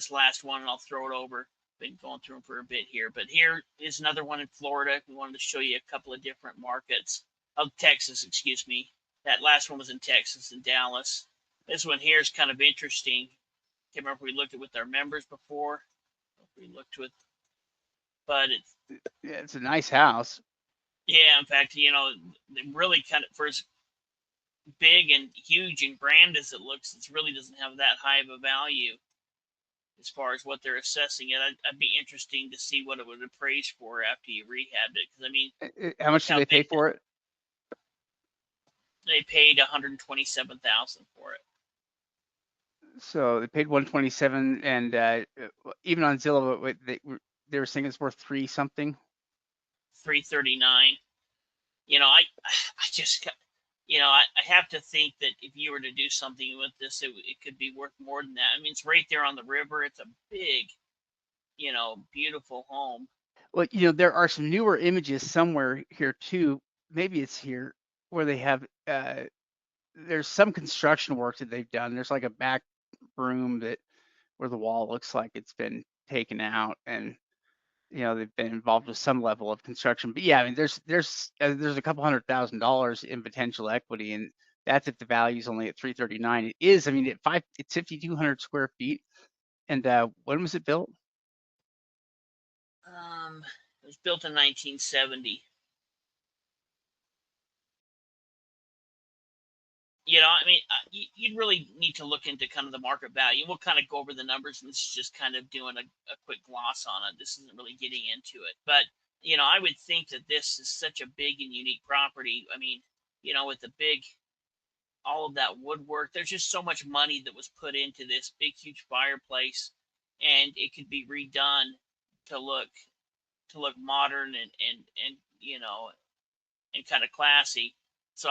this last one, and I'll throw it over. Been going through them for a bit here, but here is another one in Florida. We wanted to show you a couple of different markets of Texas. Excuse me. That last one was in Texas, in Dallas. This one here is kind of interesting. Can't remember if we looked at it with our members before. If we looked with, but it's a nice house. Yeah, in fact, they really kind of, for as big and huge and grand as it looks, it really doesn't have that high of a value as far as what they're assessing it. I'd be interesting to see what it would appraise for after you rehabbed it. Because I mean, How look much did how they pay big for it? they paid $127,000 for it. So they paid 127, and even on Zillow, they were saying it's worth 3 something. 339. I just, I have to think that if you were to do something with this, it could be worth more than that. I mean, it's right there on the river. It's a big, beautiful home. Well, there are some newer images somewhere here too. Maybe it's here where they have there's some construction work that they've done. There's like a back room where the wall looks like it's been taken out, and they've been involved with some level of construction. But yeah, I mean, there's a couple $100,000 in potential equity, and that's if the value is only at 339. It is, I mean, it's 5,200 square feet. And when was it built? It was built in 1970. I mean, you'd really need to look into kind of the market value. We'll kind of go over the numbers, and this is just kind of doing a quick gloss on it. This isn't really getting into it. But, I would think that this is such a big and unique property. I mean, with the big, all of that woodwork, there's just so much money that was put into this big, huge fireplace, and it could be redone to look modern and and kind of classy. So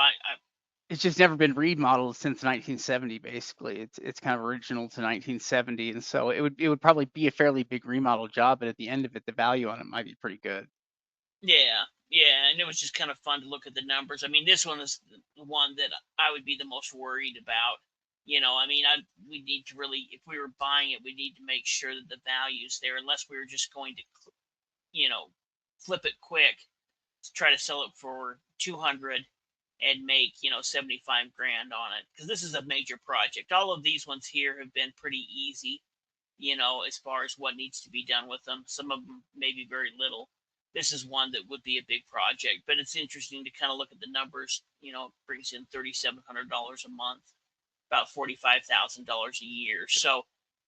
It's just never been remodeled since 1970. Basically, it's kind of original to 1970, and so it would probably be a fairly big remodel job. But at the end of it, the value on it might be pretty good. Yeah, and it was just kind of fun to look at the numbers. I mean, this one is the one that I would be the most worried about. I mean, we need to really, if we were buying it, we need to make sure that the value's there, unless we were just going to, flip it quick to try to sell it for 200 and make 75 grand on it, because this is a major project. All of these ones here have been pretty easy, as far as what needs to be done with them. Some of them maybe very little. This is one that would be a big project, but it's interesting to kind of look at the numbers. Brings in $3,700 a month, about $45,000 a year. So,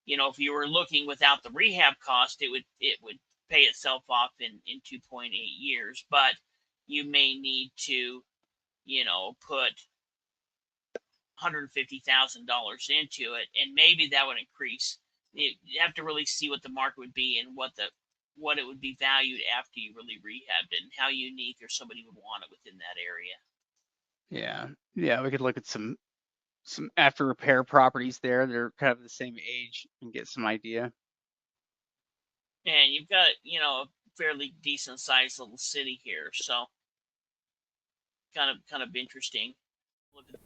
if you were looking without the rehab cost, it would pay itself off in 2.8 years. But you may need to, put $150,000 into it, and maybe that would increase. You have to really see what the market would be and what it would be valued after you really rehabbed it, and how unique or somebody would want it within that area. Yeah, we could look at some after repair properties there. They're kind of the same age and get some idea. And you've got a fairly decent sized little city here, so kind of interesting. Look at